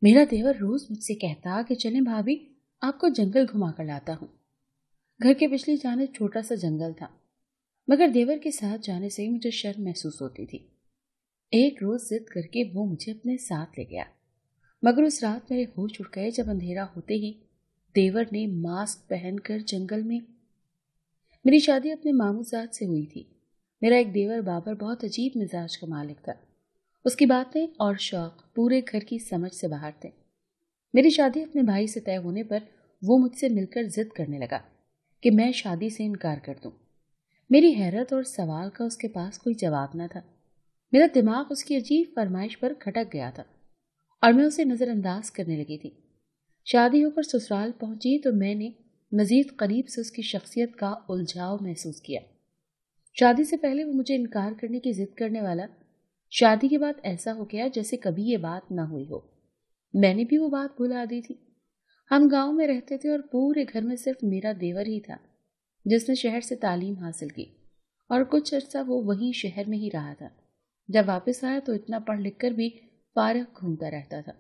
मेरा देवर रोज मुझसे कहता कि चलें भाभी, आपको जंगल घुमा कर लाता हूँ। घर के पिछली जानिब छोटा सा जंगल था, मगर देवर के साथ जाने से ही मुझे शर्म महसूस होती थी। एक रोज जिद करके वो मुझे अपने साथ ले गया, मगर उस रात मेरे होश उड़ गए जब अंधेरा होते ही देवर ने मास्क पहनकर जंगल में। मेरी शादी अपने मामूजात से हुई थी। मेरा एक देवर बाबर बहुत अजीब मिजाज का मालिक था। उसकी बातें और शौक पूरे घर की समझ से बाहर थे। मेरी शादी अपने भाई से तय होने पर वो मुझसे मिलकर जिद करने लगा कि मैं शादी से इनकार कर दूं। मेरी हैरत और सवाल का उसके पास कोई जवाब न था। मेरा दिमाग उसकी अजीब फरमाइश पर खटक गया था और मैं उसे नजरअंदाज करने लगी थी। शादी होकर ससुराल पहुंची तो मैंने मजीद करीब से उसकी शख्सियत का उलझाव महसूस किया। शादी से पहले वो मुझे इनकार करने की जिद करने वाला, शादी के बाद ऐसा हो गया जैसे कभी ये बात ना हुई हो। मैंने भी वो बात भुला दी थी। हम गांव में रहते थे और पूरे घर में सिर्फ मेरा देवर ही था जिसने शहर से तालीम हासिल की, और कुछ अर्सा वो वहीं शहर में ही रहा था। जब वापस आया तो इतना पढ़ लिख कर भी फारग घूमता रहता था।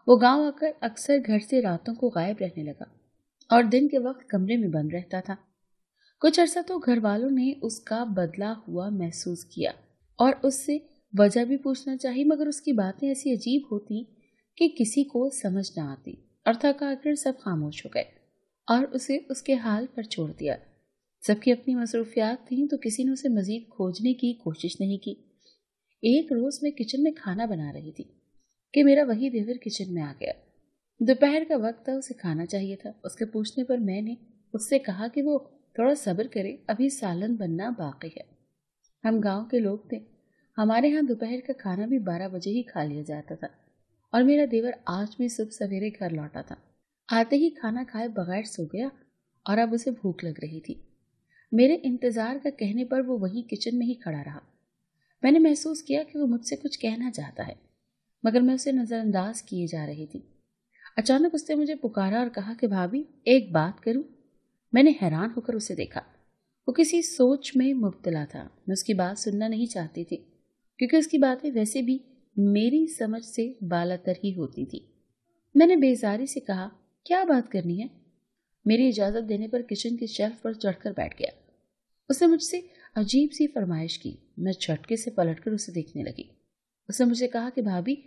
वो गांव आकर अक्सर घर से रातों को गायब रहने लगा और दिन के वक्त कमरे में बंद रहता था। कुछ अर्सा तो घर वालों ने उसका बदला हुआ महसूस किया और उससे वजह भी पूछना चाहिए, मगर उसकी बातें ऐसी अजीब होती कि किसी को समझ ना आती, और थक आकर सब खामोश हो गए और उसे उसके हाल पर छोड़ दिया। सबकी अपनी मसरूफियात थीं तो किसी ने उसे मजीद खोजने की कोशिश नहीं की। एक रोज मैं किचन में खाना बना रही थी कि मेरा वही देवर किचन में आ गया। दोपहर का वक्त था, उसे खाना चाहिए था। उसके पूछने पर मैंने उससे कहा कि वो थोड़ा सब्र करे, अभी सालन बनना बाकी है। हम गांव के लोग थे, हमारे यहाँ दोपहर का खाना भी 12 बजे ही खा लिया जाता था, और मेरा देवर आज भी सुबह सवेरे घर लौटा था। आते ही खाना खाए बगैर सो गया और अब उसे भूख लग रही थी। मेरे इंतजार का कहने पर वो वहीं किचन में ही खड़ा रहा। मैंने महसूस किया कि वो मुझसे कुछ कहना चाहता है, मगर मैं उसे नजरअंदाज किए जा रही थी। अचानक उसने मुझे पुकारा और कहा कि भाभी, एक बात करूं। मैंने हैरान होकर उसे देखा। वो किसी सोच में मुब्तला था। मैं उसकी बात सुनना नहीं चाहती थी, क्योंकि उसकी बातें वैसे भी मेरी समझ से बालातर ही होती थी। मैंने बेजारी से कहा, क्या बात करनी है? मेरी इजाजत देने पर किचन की शेल्फ पर चढ़कर बैठ गया। उसने मुझसे अजीब सी फरमाइश की। मैं झटके से पलटकर उसे देखने लगी। उसने मुझे कहा कि भाभी,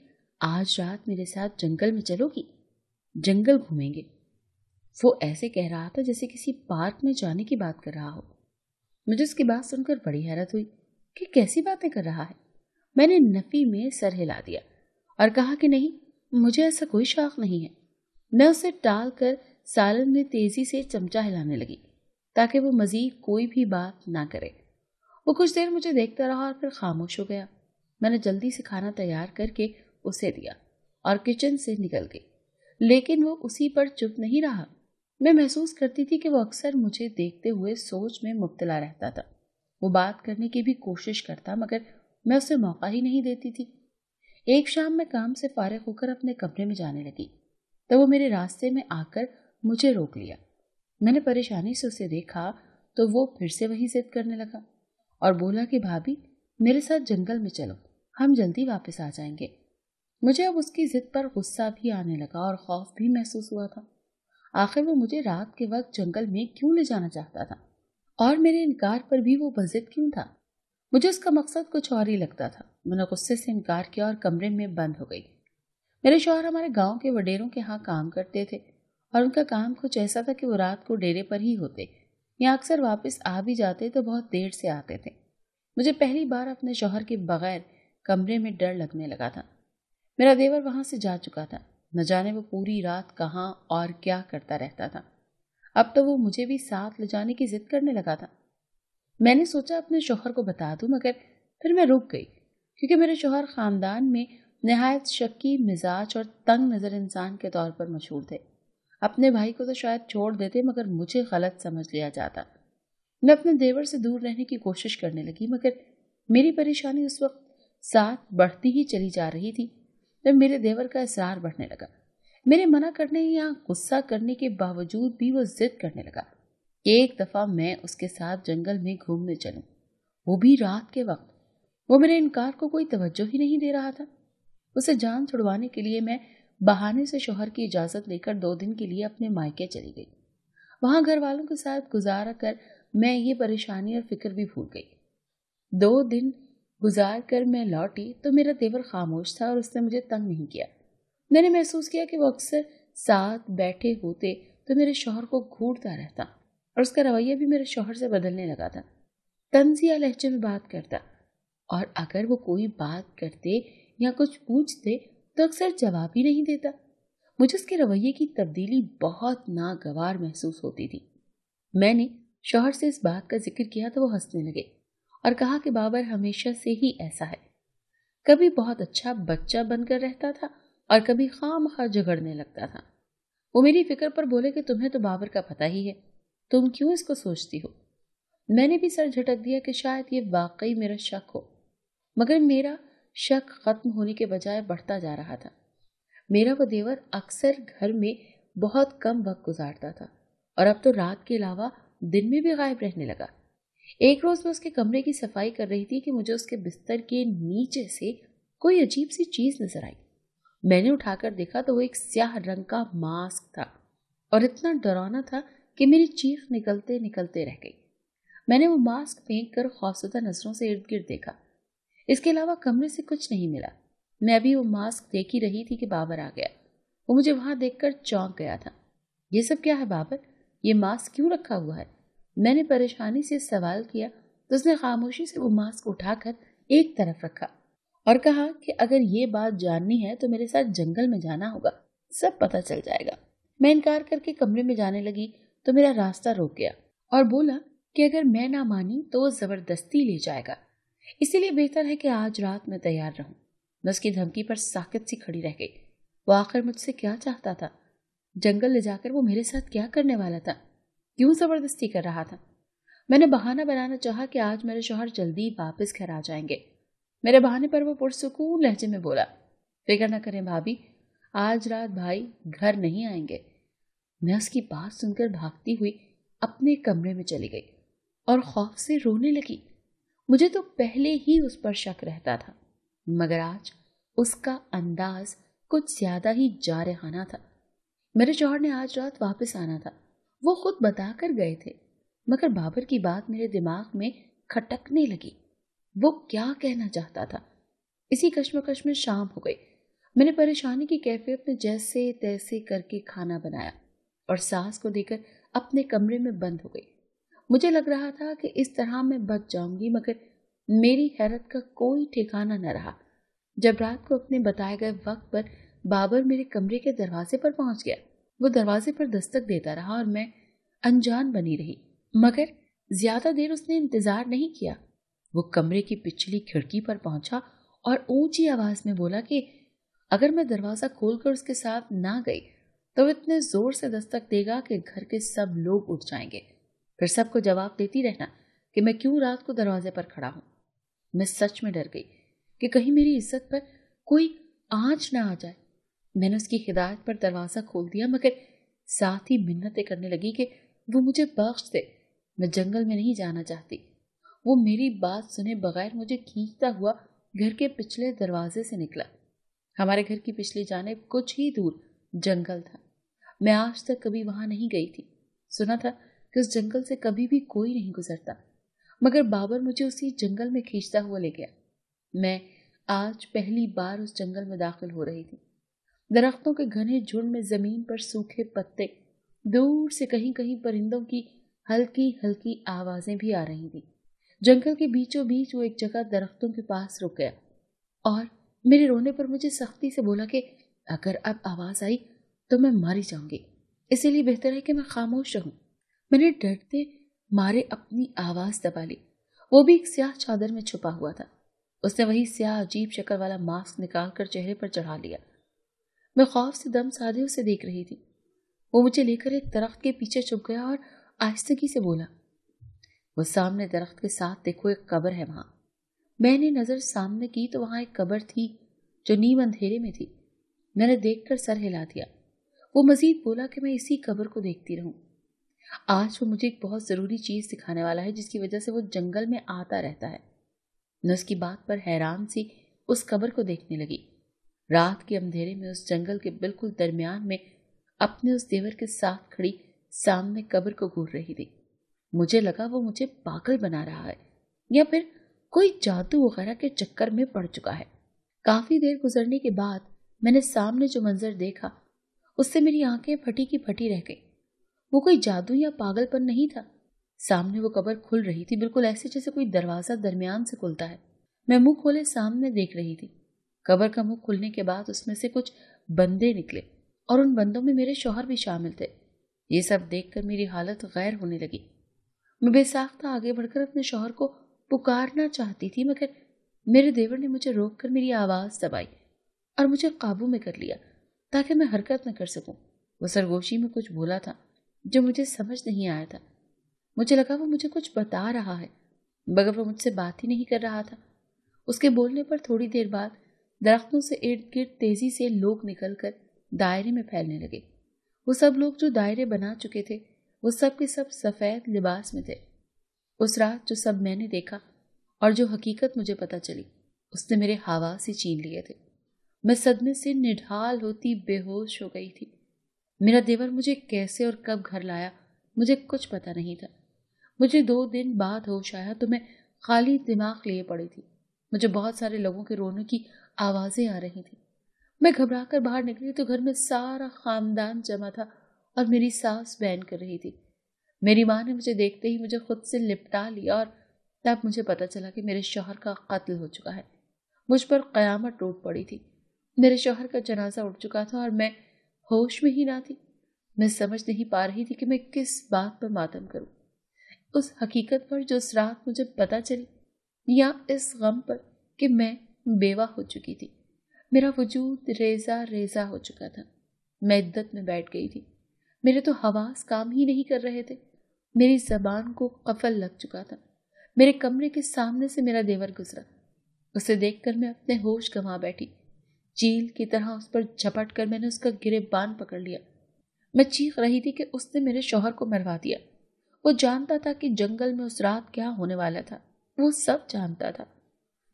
आज रात मेरे साथ जंगल में चलोगी? जंगल घूमेंगे। वो ऐसे कह रहा था जैसे किसी पार्क में जाने की बात कर रहा हो। मुझे उसकी बात सुनकर बड़ी हैरत हुई कि कैसी बातें कर रहा है। मैंने नफी में सर हिला दिया और कहा कि नहीं, मुझे ऐसा कोई शौक नहीं है। मैं उसे टाल कर सालन में तेजी से चमचा हिलाने लगी ताकि वो मजीद कोई भी बात ना करे। वो कुछ देर मुझे देखता रहा और फिर खामोश हो गया। मैंने जल्दी से खाना तैयार करके उसे दिया और किचन से निकल गई, लेकिन वो उसी पर चुप नहीं रहा। मैं महसूस करती थी कि वो अक्सर मुझे देखते हुए सोच में मुब्तला रहता था। वो बात करने की भी कोशिश करता, मगर मैं उसे मौका ही नहीं देती थी। एक शाम मैं काम से फारिग होकर अपने कमरे में जाने लगी, तब वो मेरे रास्ते में आकर मुझे रोक लिया। मैंने परेशानी से उसे देखा तो वो फिर से वही जिद करने लगा और बोला कि भाभी, मेरे साथ जंगल में चलो, हम जल्दी वापस आ जाएंगे। मुझे अब उसकी जिद पर गुस्सा भी आने लगा और खौफ भी महसूस हुआ था। आखिर वो मुझे रात के वक्त जंगल में क्यों ले जाना चाहता था, और मेरे इनकार पर भी वो बज़िद क्यों था? मुझे उसका मकसद कुछ और ही लगता था। मैंने गुस्से से इनकार किया और कमरे में बंद हो गई। मेरे शौहर हमारे गांव के वडेरों के यहाँ काम करते थे और उनका काम कुछ ऐसा था कि वो रात को डेरे पर ही होते या अक्सर वापस आ भी जाते तो बहुत देर से आते थे। मुझे पहली बार अपने शौहर के बगैर कमरे में डर लगने लगा था। मेरा देवर वहां से जा चुका था। न जाने वो पूरी रात कहाँ और क्या करता रहता था। अब तो वो मुझे भी साथ ले जाने की जिद करने लगा था। मैंने सोचा अपने शौहर को बता दूं, मगर फिर मैं रुक गई, क्योंकि मेरे शौहर खानदान में नहायत शक्की मिजाज और तंग नजर इंसान के तौर पर मशहूर थे। अपने भाई को तो शायद छोड़ देते, मगर मुझे गलत समझ लिया जाता। मैं अपने देवर से दूर रहने की कोशिश करने लगी, मगर मेरी परेशानी उस वक्त साथ बढ़ती ही चली जा रही थी। तब मेरे देवर का इसरार बढ़ने लगा। मेरे मना करने या गुस्सा करने के बावजूद भी वो जिद करने लगा। एक दफा मैं उसके साथ जंगल में घूमने चलूं, वो भी रात के वक्त। वो मेरे इनकार को कोई तवज्जो ही नहीं दे रहा था। उसे जान छुड़वाने के लिए मैं बहाने से शौहर की इजाजत लेकर 2 दिन के लिए अपने मायके चली गई। वहां घर वालों के साथ गुजारा कर मैं ये परेशानी और फिक्र भी भूल गई। 2 दिन गुजार कर मैं लौटी तो मेरा देवर खामोश था और उसने मुझे तंग नहीं किया। मैंने महसूस किया कि वो अक्सर साथ बैठे होते तो मेरे शौहर को घूरता रहता और उसका रवैया भी मेरे शौहर से बदलने लगा था। तंजिया लहजे में बात करता और अगर वो कोई बात करते या कुछ पूछते तो अक्सर जवाब ही नहीं देता। मुझे उसके रवैये की तब्दीली बहुत नागवार महसूस होती थी। मैंने शौहर से इस बात का जिक्र किया तो वो हंसने लगे और कहा कि बाबर हमेशा से ही ऐसा है, कभी बहुत अच्छा बच्चा बनकर रहता था और कभी खामखा झगड़ने लगता था। वो मेरी फिक्र पर बोले कि तुम्हें तो बाबर का पता ही है, तुम क्यों इसको सोचती हो। मैंने भी सर झटक दिया कि शायद ये वाकई मेरा शक हो, मगर मेरा शक खत्म होने के बजाय बढ़ता जा रहा था। मेरा वो देवर अक्सर घर में बहुत कम वक्त गुजारता था और अब तो रात के अलावा दिन में भी गायब रहने लगा। एक रोज मैं उसके कमरे की सफाई कर रही थी कि मुझे उसके बिस्तर के नीचे से कोई अजीब सी चीज नजर आई। मैंने उठाकर देखा तो वो एक स्याह रंग का मास्क था और इतना डरावना था कि मेरी चीख निकलते निकलते रह गई। मैंने वो मास्क फेंक कर खौफजदा नजरों से इर्द गिर्द देखा। इसके अलावा कमरे से कुछ नहीं मिला। मैं अभी वो मास्क देख ही रही थी कि बाबर आ गया। वो मुझे वहां देखकर चौंक गया था। ये सब क्या है बाबर, ये मास्क क्यों रखा हुआ है? मैंने परेशानी से सवाल किया तो उसने खामोशी से वो मास्क उठाकर एक तरफ रखा और कहा कि अगर ये बात जाननी है तो मेरे साथ जंगल में जाना होगा, सब पता चल जाएगा। मैं इनकार करके कमरे में जाने लगी तो मेरा रास्ता रोक गया और बोला कि अगर मैं ना मानी तो वो जबरदस्ती ले जाएगा, इसीलिए बेहतर है कि आज रात में तैयार रहूं। मैं उसकी धमकी पर साकित सी खड़ी रह गई। वो आखिर मुझसे क्या चाहता था? जंगल ले जाकर वो मेरे साथ क्या करने वाला था? क्यों जबरदस्ती कर रहा था? मैंने बहाना बनाना चाहा कि आज मेरे शौहर जल्दी वापस घर आ जाएंगे। मेरे बहाने पर वो पुरसुकून लहजे में बोला, फिक्र न करें भाभी, आज रात भाई घर नहीं आएंगे। मैं उसकी बात सुनकर भागती हुई अपने कमरे में चली गई और खौफ से रोने लगी। मुझे तो पहले ही उस पर शक रहता था, मगर आज उसका अंदाज कुछ ज्यादा ही जारहाना था। मेरे शौहर ने आज रात वापस आना था, वो खुद बता कर गए थे, मगर बाबर की बात मेरे दिमाग में खटकने लगी। वो क्या कहना चाहता था? इसी कश्मकश में शाम हो गई। मैंने परेशानी की कैफियत में जैसे तैसे करके खाना बनाया और सास को देकर अपने कमरे में बंद हो गई। मुझे लग रहा था कि इस तरह मैं बच जाऊंगी, मगर मेरी हैरत का कोई ठिकाना न रहा जब रात को अपने बताए गए वक्त पर बाबर मेरे कमरे के दरवाजे पर पहुंच गया। वो दरवाजे पर दस्तक देता रहा और मैं अनजान बनी रही, मगर ज्यादा देर उसने इंतजार नहीं किया। वो कमरे की पिछली खिड़की पर पहुंचा और ऊंची आवाज में बोला कि अगर मैं दरवाजा खोलकर उसके साथ ना गई तो वो इतने जोर से दस्तक देगा कि घर के सब लोग उठ जाएंगे। फिर सबको जवाब देती रहना कि मैं क्यों रात को दरवाजे पर खड़ा हूं। मैं सच में डर गई कि कहीं मेरी इज्जत पर कोई आंच ना आ जाए। मैंने उसकी हिदायत पर दरवाजा खोल दिया, मगर साथ ही मिन्नतें करने लगी कि वो मुझे बख्श दे, मैं जंगल में नहीं जाना चाहती। वो मेरी बात सुने बगैर मुझे खींचता हुआ घर के पिछले दरवाजे से निकला। हमारे घर की पिछली जानिब कुछ ही दूर जंगल था। मैं आज तक कभी वहां नहीं गई थी। सुना था कि उस जंगल से कभी भी कोई नहीं गुजरता, मगर बाबर मुझे उसी जंगल में खींचता हुआ ले गया। मैं आज पहली बार उस जंगल में दाखिल हो रही थी। दरख्तों के घने झुंड में जमीन पर सूखे पत्ते, दूर से कहीं कहीं परिंदों की हल्की हल्की आवाजें भी आ रही थी। जंगल के बीचों बीच वो एक जगह दरख्तों के पास रुक गया और मेरे रोने पर मुझे सख्ती से बोला कि अगर अब आवाज आई तो मैं मारी जाऊंगी, इसीलिए बेहतर है कि मैं खामोश रहूं। मैंने डरते मारे अपनी आवाज दबा ली। वो भी एक स्याह चादर में छुपा हुआ था। उसने वही स्याह अजीब शक्ल वाला मास्क निकालकर चेहरे पर चढ़ा लिया। मैं खौफ से दम साधे उसे देख रही थी। वो मुझे लेकर एक दरख्त के पीछे छुप गया और आहिस्तगी से बोला, वो सामने दरख्त के साथ देखो, एक कब्र है वहां। मैंने नजर सामने की तो वहां एक कब्र थी जो नीम अंधेरे में थी। मैंने देखकर सर हिला दिया। वो मजीद बोला कि मैं इसी कब्र को देखती रहूं। आज वो मुझे एक बहुत जरूरी चीज सिखाने वाला है जिसकी वजह से वो जंगल में आता रहता है। मैं उसकी बात पर हैरान सी उस कब्र को देखने लगी। رات کے اندھیرے میں اس جنگل کے بالکل درمیان میں اپنے اس دیور کے ساتھ کھڑی سامنے قبر کو گھور رہی تھی۔ مجھے لگا وہ مجھے پاگل بنا رہا ہے یا پھر کوئی جادو وغیرہ کے چکر میں پڑ چکا ہے۔ کافی دیر گزرنے کے بعد میں نے سامنے جو منظر دیکھا اس سے میری آنکھیں پھٹی کی پھٹی رہ گئی۔ وہ کوئی جادو یا پاگل پن نہیں تھا۔ سامنے وہ قبر کھل رہی تھی، بالکل ایسے جیسے کوئی دروازہ درمیان سے کھلتا ہے۔ میں منہ کھولے سامنے دیکھ رہی تھی۔ قبر کا منہ کھلنے کے بعد اس میں سے کچھ بندے نکلے اور ان بندوں میں میرے شوہر بھی شامل تھے۔ یہ سب دیکھ کر میری حالت غیر ہونے لگی۔ میں بے ساختہ آگے بڑھ کر اپنے شوہر کو پکارنا چاہتی تھی، مگر میرے دیور نے مجھے روک کر میری آواز دبائی اور مجھے قابو میں کر لیا تاکہ میں حرکت نہ کر سکوں۔ وہ سرگوشی میں کچھ بولا تھا جو مجھے سمجھ نہیں آیا تھا۔ مجھے لگا وہ مجھے کچھ بتا رہا ہے مگر وہ مجھ سے بات ہی نہیں کر رہا تھا۔ اس کے بولنے پر تھوڑی دیر بعد درختوں سے ارد گرد تیزی سے لوگ نکل کر دائرے میں پھیلنے لگے۔ وہ سب لوگ جو دائرے بنا چکے تھے وہ سب کے سب سفید لباس میں تھے۔ اس رات جو سب میں نے دیکھا اور جو حقیقت مجھے پتہ چلی اس نے میرے حواس ہی چھین لیے تھے۔ میں صدمے سے نڈھال ہوتی بے ہوش ہو گئی تھی۔ میرا دیور مجھے کیسے اور کب گھر لایا مجھے کچھ پتہ نہیں تھا۔ مجھے 2 دن بعد ہوش آیا تو میں خالی دماغ لیے پڑی تھی۔ مجھے بہت سارے لوگوں کے رونے کی آوازیں آ رہی تھیں۔ میں گھبرا کر باہر نکلی تو گھر میں سارا خاندان جمع تھا اور میری ساس بین کر رہی تھی۔ میری ماں نے مجھے دیکھتے ہی مجھے خود سے لپٹا لیا اور تب مجھے پتہ چلا کہ میرے شوہر کا قتل ہو چکا ہے۔ مجھ پر قیامت ٹوٹ پڑی تھی۔ میرے شوہر کا جنازہ اٹھ چکا تھا اور میں ہوش میں ہی نہ تھی۔ میں سمجھ نہیں پا رہی تھی کہ میں کس بات پر ماتم کروں، اس حقیقت پر جو اس رات مجھے پتہ چلی یا اس غم پر کہ میں بیوہ ہو چکی تھی۔ میرا وجود ریزہ ریزہ ہو چکا تھا۔ میں عدت میں بیٹھ گئی تھی۔ میرے تو حواس کام ہی نہیں کر رہے تھے۔ میری زبان کو قفل لگ چکا تھا۔ میرے کمرے کے سامنے سے میرا دیور گزرا۔ اسے دیکھ کر میں اپنے ہوش گنوا بیٹھی۔ چیل کی طرح اس پر جھپٹ کر میں نے اس کا گریبان پکڑ لیا۔ میں چیخ رہی تھی کہ اس نے میرے شوہر کو مروا دیا۔ وہ جانتا تھا کہ جنگل میں اس رات کیا ہونے والا تھا، وہ سب جانتا تھا۔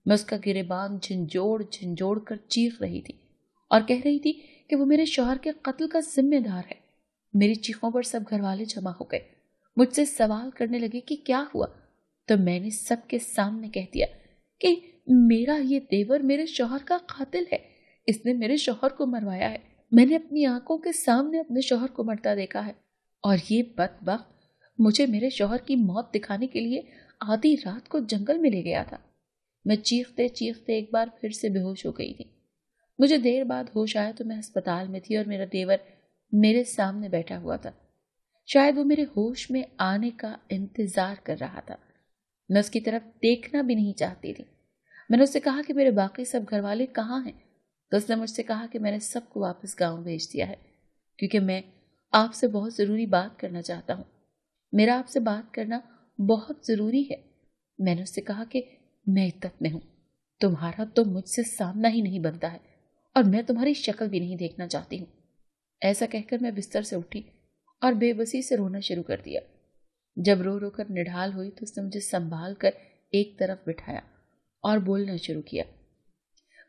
میں اس کا گریبان جھنجھوڑ جھنجھوڑ کر چیخ رہی تھی اور کہہ رہی تھی کہ وہ میرے شوہر کے قتل کا ذمہ دار ہے۔ میری چیخوں پر سب گھر والے جمع ہو گئے، مجھ سے سوال کرنے لگے کہ کیا ہوا، تو میں نے سب کے سامنے کہہ دیا کہ میرا یہ دیور میرے شوہر کا قاتل ہے، اس نے میرے شوہر کو مروایا ہے۔ میں نے اپنی آنکھوں کے سامنے اپنے شوہر کو مرتا دیکھا ہے اور یہ بدبخت مجھے میرے شوہر کی موت دکھانے کے لیے آدھی رات کو جنگل میں لے گیا تھا۔ میں چیختے چیختے ایک بار پھر سے بے ہوش ہو گئی تھی۔ مجھے دیر بعد ہوش آیا تو میں ہسپتال میں تھی اور میرا دیور میرے سامنے بیٹھا ہوا تھا۔ شاید وہ میرے ہوش میں آنے کا انتظار کر رہا تھا۔ میں اس کی طرف دیکھنا بھی نہیں چاہتی تھی۔ میں نے اس سے کہا کہ میرے باقی سب گھر والے کہاں ہیں، تو اس نے مجھ سے کہا کہ میں نے سب کو واپس گاؤں بھیج دیا ہے کیونکہ میں آپ سے بہت ضروری بات کرنا چاہتا ہوں۔ میرا آپ سے بات کرنا بہت ضروری ہے۔ میں نے اس سے کہا کہ میں عدت میں ہوں، تمہارا تو مجھ سے سامنا ہی نہیں بنتا ہے اور میں تمہاری شکل بھی نہیں دیکھنا چاہتی ہوں۔ ایسا کہہ کر میں بستر سے اٹھی اور بے بسی سے رونا شروع کر دیا۔ جب رو رو کر نڈھال ہوئی تو اس نے مجھے سنبھال کر ایک طرف بٹھایا اور بولنا شروع کیا۔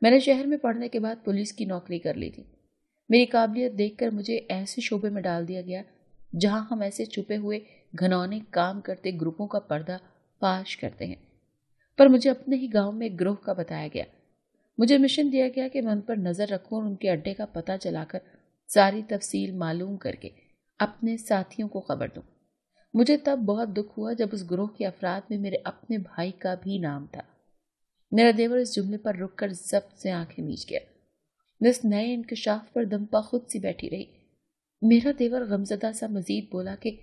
میں نے شہر میں پڑھنے کے بعد پولیس کی نوکری کر لی تھی۔ میری قابلیت دیکھ کر مجھے ایسے شعبے میں ڈال دیا گیا جہاں ہم ایسے چھپے ہوئے گھنونے کام کرتے گروپوں کا پردہ فاش کرتے ہیں۔ پر مجھے اپنے ہی گاؤں میں ایک گروہ کا بتایا گیا۔ مجھے مشن دیا گیا کہ میں ان پر نظر رکھوں اور ان کے اڈے کا پتہ چلا کر ساری تفصیل معلوم کر کے اپنے ساتھیوں کو خبر دوں۔ مجھے تب بہت دکھ ہوا جب اس گروہ کے افراد میں میرے اپنے بھائی کا بھی نام تھا۔ میرا دیور اس جملے پر رک کر ضبط سے آنکھیں میچ گیا۔ میں اس نئے انکشاف پر دمپا خود سی بیٹھی رہی۔ میرا دیور غمزدہ سا مزید بولا کہ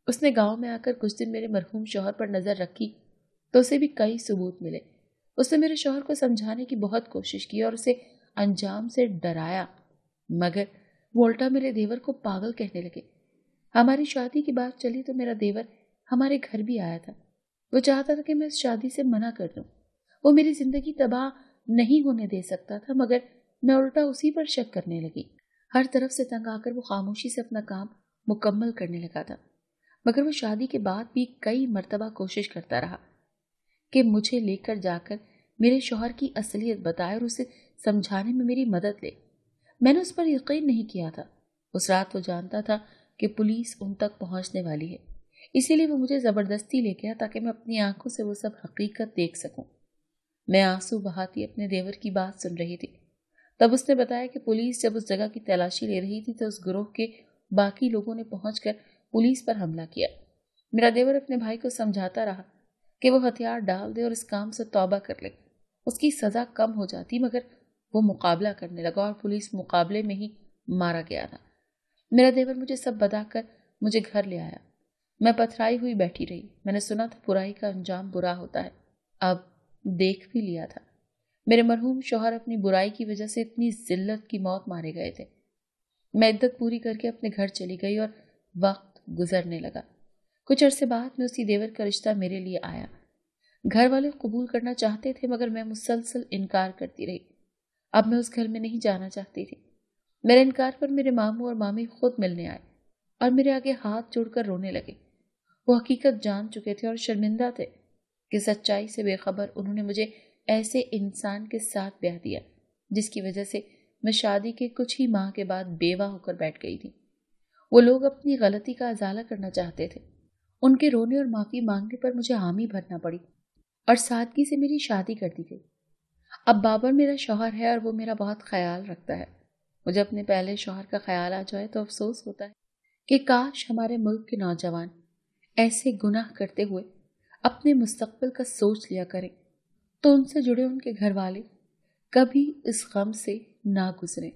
اس نے گاؤں میں آ کر کچھ دن میرے مرحوم شوہر پر نظر رکھی تو اسے بھی کئی ثبوت ملے۔ اس نے میرے شوہر کو سمجھانے کی بہت کوشش کی اور اسے انجام سے ڈرایا، مگر وہ الٹا میرے دیور کو پاگل کہنے لگے۔ ہماری شادی کی بات چلی تو میرا دیور ہمارے گھر بھی آیا تھا۔ وہ چاہتا تھا کہ میں اس شادی سے منع کر دوں۔ وہ میری زندگی تباہ نہیں ہونے دے سکتا تھا، مگر میں الٹا اسی پر شک کرنے لگی۔ ہر طرف سے تنگ آ کر وہ خاموشی سے اپنا کام مکمل کرنے لگا تھا، مگر وہ شادی کے بعد بھی کئی مرتبہ کوشش کرتا رہا کہ مجھے لے کر جا کر میرے شوہر کی اصلیت بتائے اور اسے سمجھانے میں میری مدد لے۔ میں نے اس پر یقین نہیں کیا تھا۔ اس رات وہ جانتا تھا کہ پولیس ان تک پہنچنے والی ہے، اسی لیے وہ مجھے زبردستی لے گیا تاکہ میں اپنی آنکھوں سے وہ سب حقیقت دیکھ سکوں۔ میں آنسو بہاتی اپنے دیور کی بات سن رہی تھی۔ تب اس نے بتایا کہ پولیس جب اس جگہ کی تلاشی لے رہی تھی تو اس گروہ کے باقی لوگوں نے پہنچ کر پولیس پر حملہ کیا۔ میرا دیور اپنے بھائی کو سمجھاتا رہا کہ وہ ہتھیار ڈال دے اور اس کام سے توبہ کر لے، اس کی سزا کم ہو جاتی، مگر وہ مقابلہ کرنے لگا اور پولیس مقابلے میں ہی مارا گیا تھا۔ میرا دیور مجھے سب بتا کر مجھے گھر لے آیا۔ میں پتھرائی ہوئی بیٹھی رہی۔ میں نے سنا تھا برائی کا انجام برا ہوتا ہے، اب دیکھ بھی لیا تھا۔ میرے مرحوم شوہر اپنی برائی کی وجہ سے اتنی ذلت کی موت مارے گئے تھے۔ میں عدت پوری کر کے اپنے گھر چلی گئی اور وقت گزرنے لگا۔ کچھ عرصے بعد میں اسی دیور کا رشتہ میرے لیے آیا۔ گھر والے قبول کرنا چاہتے تھے مگر میں مسلسل انکار کرتی رہی۔ اب میں اس گھر میں نہیں جانا چاہتی تھی۔ میرے انکار پر میرے ماموں اور مامی خود ملنے آئے اور میرے آگے ہاتھ جوڑ کر رونے لگے۔ وہ حقیقت جان چکے تھے اور شرمندہ تھے کہ سچائی سے بے خبر انہوں نے مجھے ایسے انسان کے ساتھ بیاہ دیا جس کی وجہ سے میں شادی کے کچھ ہی ماہ کے بعد بیوہ ہو کر بیٹھ گئی تھی۔ وہ لوگ اپنی غلطی کا ازالہ کرنا چاہتے تھے۔ ان کے رونے اور معافی مانگنے پر مجھے حامی بھرنا پڑی اور سادگی سے میری شادی کر دی گئی۔ اب بابر میرا شوہر ہے اور وہ میرا بہت خیال رکھتا ہے۔ مجھے اپنے پہلے شوہر کا خیال آ جائے تو افسوس ہوتا ہے کہ کاش ہمارے ملک کے نوجوان ایسے گناہ کرتے ہوئے اپنے مستقبل کا سوچ لیا کریں تو ان سے جڑے ان کے گھر والے کبھی اس غم سے نہ گزریں۔